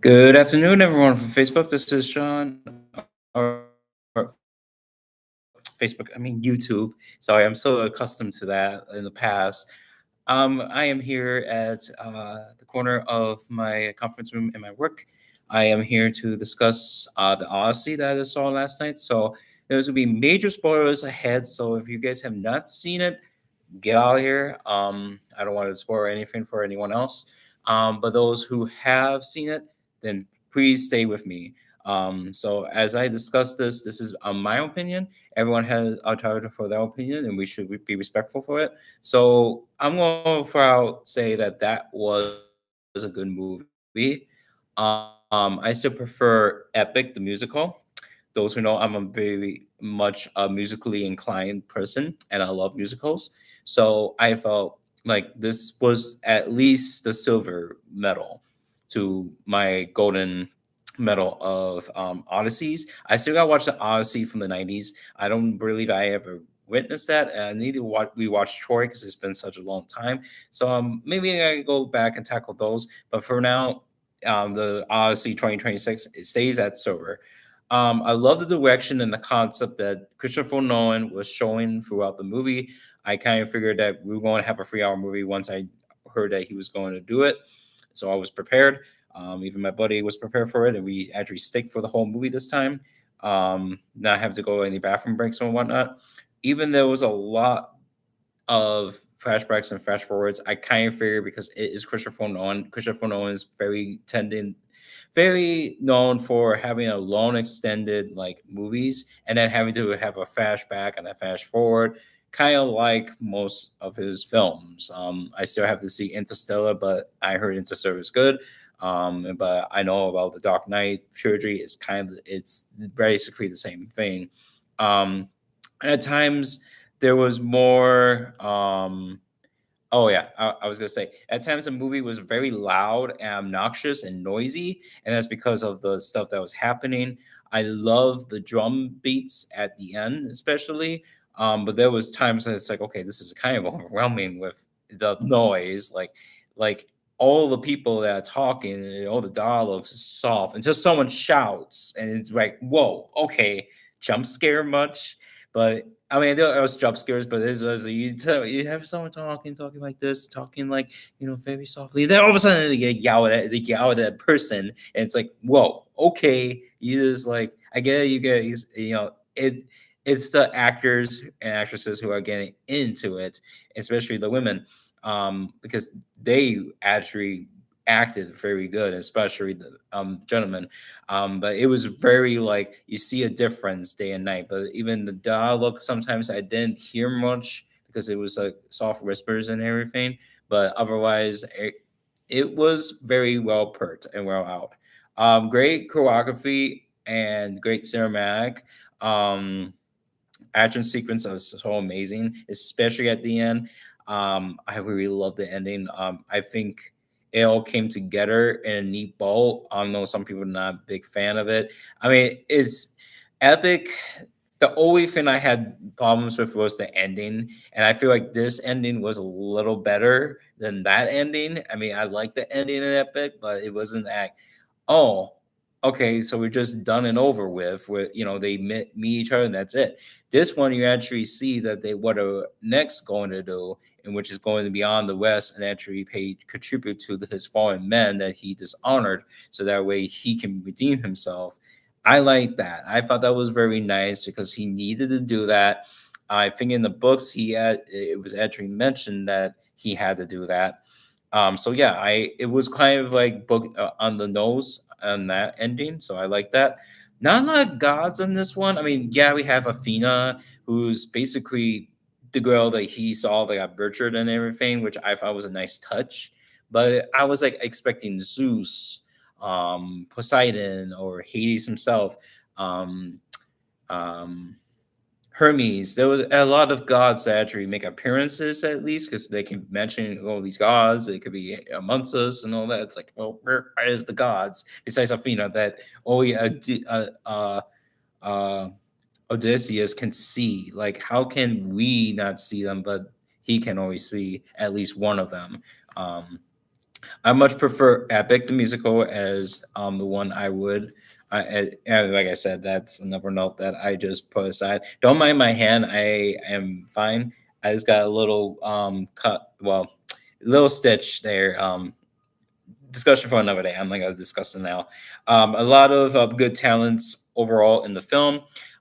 Good afternoon, everyone from Facebook. This is Sean, or Facebook, I mean YouTube. Sorry, I'm so accustomed to that in the past. I am here at the corner of my conference room in my work. I am here to discuss the Odyssey that I saw last night. So there's gonna be major spoilers ahead. So if you guys have not seen it, get out of here. I don't want to spoil anything for anyone else. But those who have seen it, then please stay with me. So as I discuss this, this is my opinion. Everyone has a target for their opinion, and we should be respectful for it. So I'm going to out say that that was a good movie. I still prefer Epic the musical. Those who know, I'm a very much a musically inclined person, and I love musicals. So I felt like this was at least the silver medal to my golden medal of Odysseys. I still got to watch the Odyssey from the '90s. I don't believe I ever witnessed that. And I need to watch we watched Troy because it's been such a long time. So maybe I go back and tackle those. But for now, the Odyssey 2026 it stays at silver. I love the direction and the concept that Christopher Nolan was showing throughout the movie. I kind of figured that we were going to have a 3 hour movie once I heard that he was going to do it. So I was prepared. Even my buddy was prepared for it, and we actually stick for the whole movie this time. Not have to go any bathroom breaks and whatnot. Even there was a lot of flashbacks and flash forwards, I kind of figured because it is Christopher Nolan. Christopher Nolan is very known for having a long extended like movies and then having to have a flashback and a flash forward, kind of like most of his films. I still have to see Interstellar, but I heard Interstellar is good. But I know about the Dark Knight trilogy. It's basically the same thing. Um, and at times there was more. Oh yeah, I was gonna say at times the movie was very loud and obnoxious and noisy, and that's because of the stuff that was happening. I love the drum beats at the end, especially. But there was times that it's like, okay, this is kind of overwhelming with the noise, like all the people that are talking, and all the dialogues is soft until someone shouts, and it's like, whoa, okay, jump scare much, but I mean, there was jump scares, but it's as you have someone talking like this, talking like very softly. Then all of a sudden they yell at that person, and it's like, whoa, okay, you just like I get it, you get it. It's the actors and actresses who are getting into it, especially the women, because they actually acted very good, especially the gentlemen. But it was very like you see a difference day and night. But even the dialogue, sometimes I didn't hear much because it was like soft whispers and everything. But otherwise, it was very well put and well out. Great choreography and great cinematic. Um, Action sequence was so amazing, especially at the end. I really love the ending. I think it all came together in a neat bow. I know some people are not a big fan of it. I mean, it's epic. The only thing I had problems with was the ending, and I feel like this ending was a little better than that ending. I mean, I like the ending in Epic, but it wasn't that. Oh, okay, so we're just done and over with. Where they meet each other and that's it. This one you actually see that they what are next going to do, and which is going to be on the West and actually contribute to his fallen men that he dishonored, so that way he can redeem himself. I like that. I thought that was very nice because he needed to do that. I think in the books it was actually mentioned that he had to do that. So yeah, I it was kind of like book on the nose on that ending, so I like that. Not a lot of gods on this one. I mean, yeah, we have Athena, who's basically the girl that he saw that got butchered and everything, which I thought was a nice touch. But I was like expecting Zeus, Poseidon, or Hades himself. Um, um, Hermes. There was a lot of gods that actually make appearances at least because they can mention all these gods. They could be amongst us and all that. It's like, well, where is the gods besides Athena that only uh, Odysseus can see? Like, how can we not see them, but he can always see at least one of them? Um, I much prefer Epic the musical as the one I would. And like I said, that's another note that I just put aside. Don't mind my hand; I am fine. I just got a little cut, well, little stitch there. Discussion for another day. I'm not gonna discuss it now. A lot of good talents overall in the film.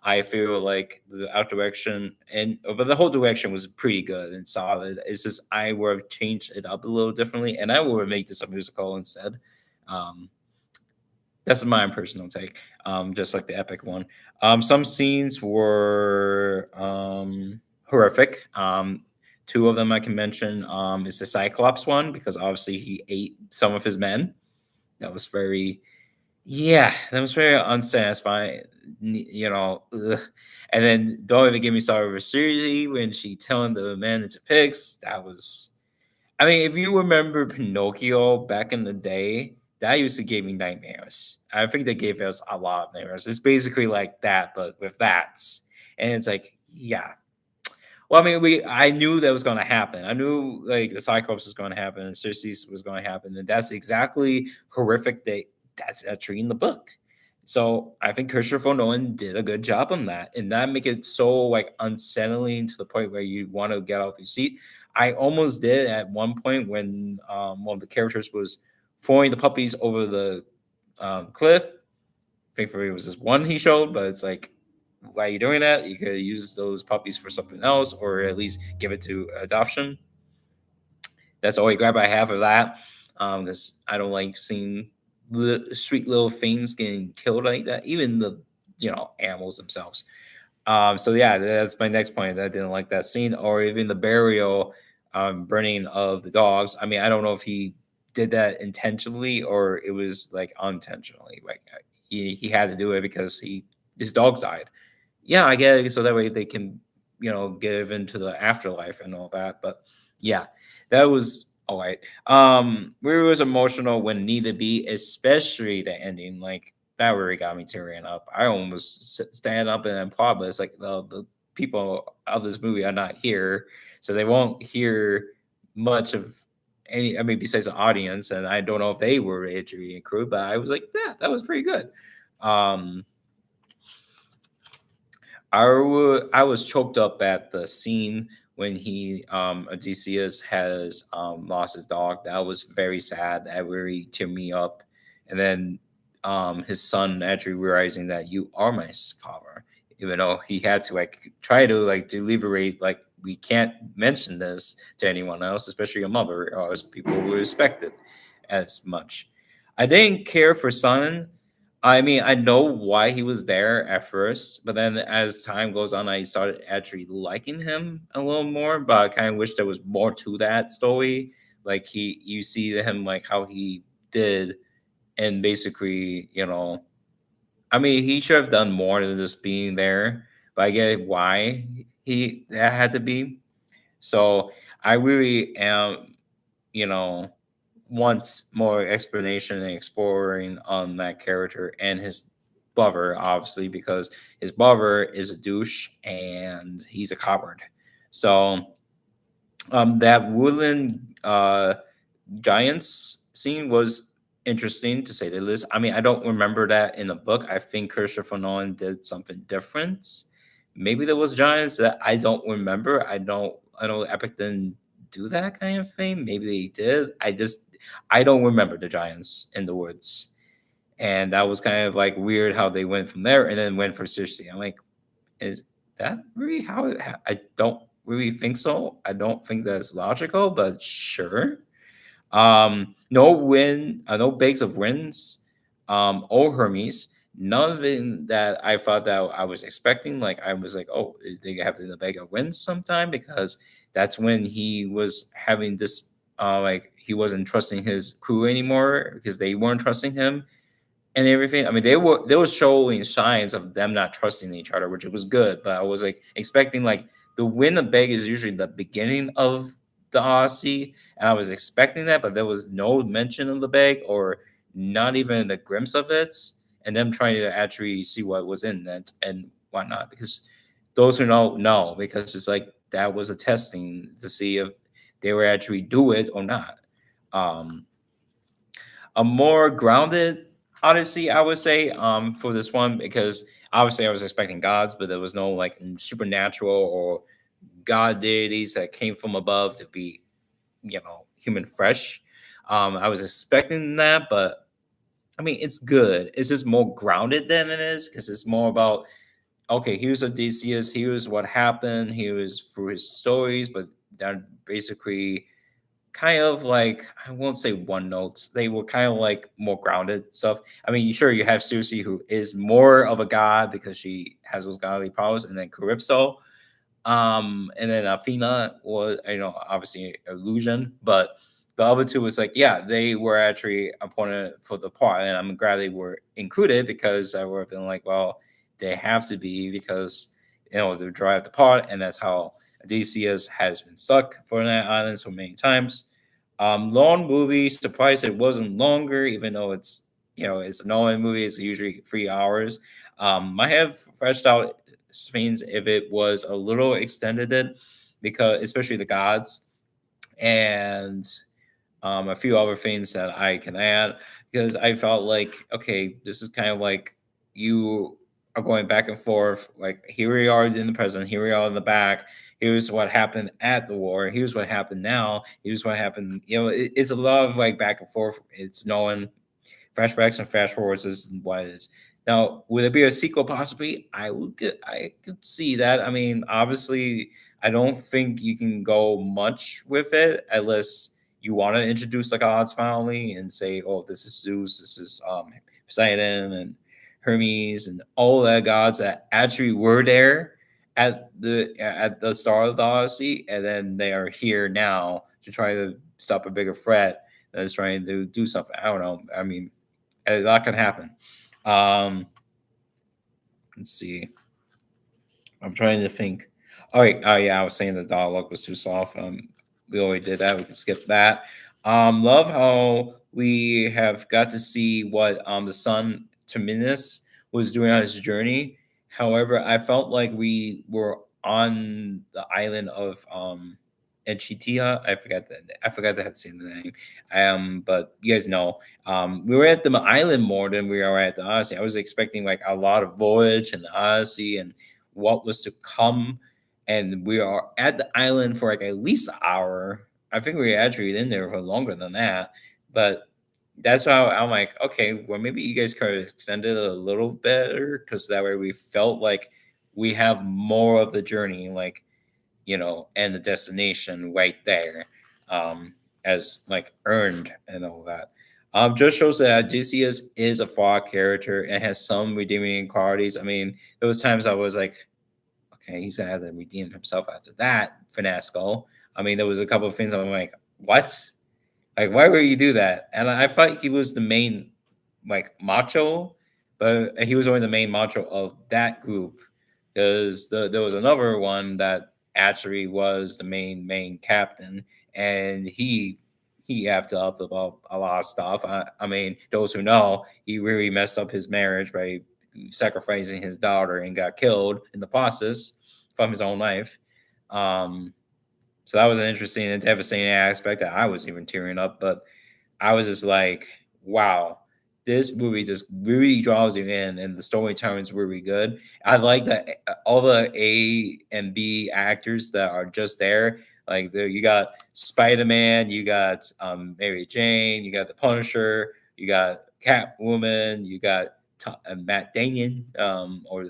I feel like the art direction and but the whole direction was pretty good and solid. It's just I would have changed it up a little differently, and I would have made this a musical instead. Um, that's my personal take. Just like the epic one. Some scenes were horrific. Two of them I can mention is the Cyclops one because obviously he ate some of his men. That was very, yeah, that was very unsatisfying. Ugh. And then don't even get me started with Susie when she telling the men into pigs. That was, I mean, if you remember Pinocchio back in the day, that used to give me nightmares. I think they gave us a lot of nightmares. It's basically like that, but with bats. And it's like, yeah. Well, I mean, I knew that was going to happen. I knew like the Cyclops was going to happen and Circe was going to happen, and that's exactly horrific. That's actually in the book. So I think Christopher Nolan did a good job on that, and that make it so like unsettling to the point where you want to get off your seat. I almost did at one point when one of the characters was throwing the puppies over the cliff. Thankfully, it was just one he showed, but it's like, why are you doing that? You could use those puppies for something else, or at least give it to adoption. That's the only grab I have of that, because I don't like seeing sweet little things getting killed like that. Even the animals themselves. So yeah, that's my next point. I didn't like that scene, or even the burial, burning of the dogs. I mean, I don't know if he did that intentionally or it was like unintentionally. Like he had to do it because his dogs died. Yeah, I get it. So that way they can, give into the afterlife and all that. But yeah, that was all right. We was emotional when needed be, especially the ending. Like that really got me tearing up. I almost stand up and applaud, but it's like the people of this movie are not here, so they won't hear much of any. I mean, besides the audience, and I don't know if they were injury and crew, but I was like, yeah, that was pretty good. Um, I was choked up at the scene when he Odysseus has lost his dog. That was very sad. That really teared me up. And then his son actually realizing that you are my father, even though he had to like try to like deliberate like we can't mention this to anyone else, especially your mother, or else people will respect it as much. I didn't care for son. I mean, I know why he was there at first, but then as time goes on, I started actually liking him a little more. But I kind of wish there was more to that story. Like you see him like how he did, and basically, I mean, he should have done more than just being there. But I get why he that had to be. So I really am, you know, wants more explanation and exploring on that character and his brother, obviously, because his brother is a douche and he's a coward. So that woodland giants scene was interesting to say the least. I mean, I don't remember that in the book. I think Christopher Nolan did something different. Maybe there was giants that I don't remember. I know Epic didn't do that kind of thing. Maybe they did. I don't remember the giants in the woods. And that was kind of like weird how they went from there and then went for Cersei. I'm like, is that really how I don't really think so. I don't think that's logical, but sure. No win, no bakes of wins, or Hermes. None of it that I thought that I was expecting. Like I was like, oh, they have the bag of wins sometime because that's when he was having this, like he wasn't trusting his crew anymore because they weren't trusting him and everything. I mean, they were showing signs of them not trusting each other, which it was good. But I was like expecting like the win of beg is usually the beginning of the Odyssey, and I was expecting that, but there was no mention of the bag or not even the glimpse of it, and them trying to actually see what was in it and whatnot. Because those who know because it's like that was a testing to see if they were actually do it or not. Um, a more grounded Odyssey, I would say, for this one, because obviously I was expecting gods, but there was no like supernatural or god deities that came from above to be, human fresh. I was expecting that, but I mean, it's good. It's just more grounded than it is because it's more about, okay, here's Odysseus, here's what happened, here's through his stories, but that basically kind of like, I won't say one notes. They were kind of like more grounded stuff. I mean, sure, you have Susie, who is more of a god because she has those godly powers, and then Calypso, and then Athena was, obviously illusion, but the other two was like, yeah, they were actually appointed for the part, and I'm glad they were included because I would have been like, well, they have to be because they drive the part, and that's how Odysseus has been stuck for that island so many times. Long movie, surprised it wasn't longer, even though it's a Nolan movie. It's usually 3 hours. Might have fleshed out scenes if it was a little extended, it because especially the gods and a few other things that I can add, because I felt like, okay, this is kind of like you are going back and forth. Like, here we are in the present, here we are in the back. Here's what happened at the war. Here's what happened now. Here's what happened. It's a lot of like back and forth. It's knowing flashbacks and fast forwards is what it is. Now, would it be a sequel? Possibly. I could see that. I mean, obviously, I don't think you can go much with it unless you want to introduce the gods finally and say, "Oh, this is Zeus, this is Poseidon and Hermes and all the gods that actually were there at the start of the Odyssey, and then they are here now to try to stop a bigger threat that is trying to do something." I don't know. I mean, a lot can happen. Um, let's see. I'm trying to think. All right. Oh yeah, I was saying the dialogue was too soft. We already did that. We can skip that. Love how we have got to see what the son Terminus was doing on his journey. However, I felt like we were on the island of Enchitia. I forgot to say the name. But you guys know. We were at the island more than we are at the Odyssey. I was expecting like a lot of voyage and the Odyssey and what was to come. And we are at the island for like at least an hour. I think we were actually in there for longer than that. But that's why I'm like, okay, well, maybe you guys could have extended it a little better because that way we felt like we have more of the journey, like, and the destination right there, as like earned and all that. Just shows that Odysseus is a flawed character and has some redeeming qualities. I mean, there was times I was like, okay, he's gonna have to redeem himself after that fiasco. I mean, there was a couple of things I'm like, what? Like, why would you do that? And I thought he was the main, like, macho, but he was only the main macho of that group because there was another one that actually was the main captain, and he effed up about a lot of stuff. I mean, those who know, he really messed up his marriage by sacrificing his daughter and got killed in the process from his own life. Um, so that was an interesting and devastating aspect that I was even tearing up. But I was just like, wow, this movie just really draws you in, and the storytelling is really good. I like that all the A and B actors that are just there. Like you got Spider Man, you got Mary Jane, you got the Punisher, you got Catwoman, you got Matt Damon, or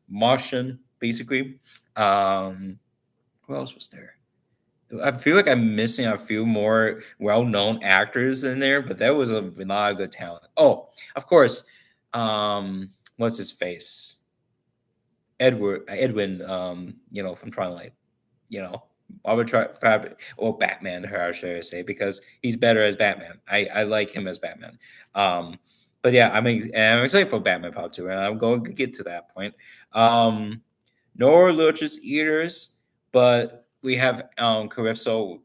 Martian, basically. Um, who else was there? I feel like I'm missing a few more well-known actors in there, but that was a lot of good talent. Oh, of course. What's his face? Edwin, from Twilight. You know, I would try probably, or Batman, how should I say, because he's better as Batman. I like him as Batman. Um, but yeah, I'm excited for Batman Part 2, and I'm going to get to that point. Nor Lurch's eaters, but we have Calypso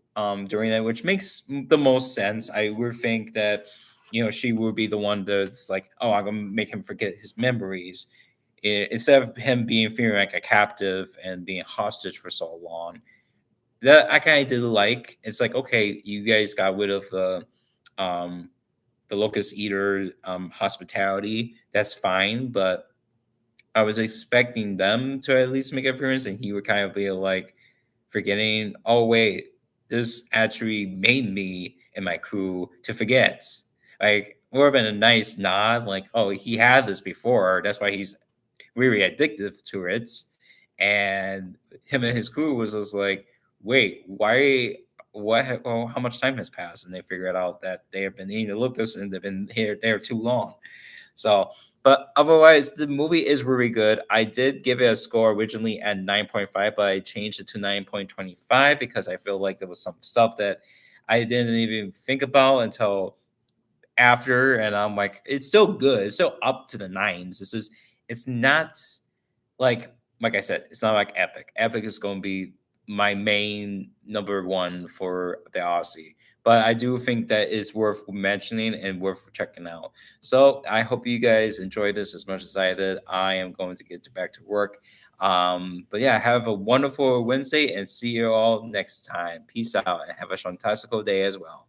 during that, which makes the most sense. I would think that she would be the one that's like, oh, I'm gonna make him forget his memories, instead of him being feeling like a captive and being hostage for so long. That I kind of did like. It's like, okay, you guys got rid of the the locust eater hospitality, that's fine. But I was expecting them to at least make an appearance, and he would kind of be like forgetting, oh wait, this actually made me and my crew to forget. Like more of a nice nod, like, oh, he had this before. That's why he's really addictive to it. And him and his crew was just like, wait, why? What? Oh, how much time has passed? And they figured out that they have been eating the locusts and they've been here there too long. So, but otherwise, the movie is really good. I did give it a score originally at 9.5, but I changed it to 9.25 because I feel like there was some stuff that I didn't even think about until after, and I'm like, it's still good. It's still up to the nines. It's not like I said, it's not like Epic. Epic is going to be my main number one for the Odyssey. But I do think that it's worth mentioning and worth checking out. So I hope you guys enjoyed this as much as I did. I am going to get back to work. But yeah, have a wonderful Wednesday and see you all next time. Peace out and have a fantastical day as well.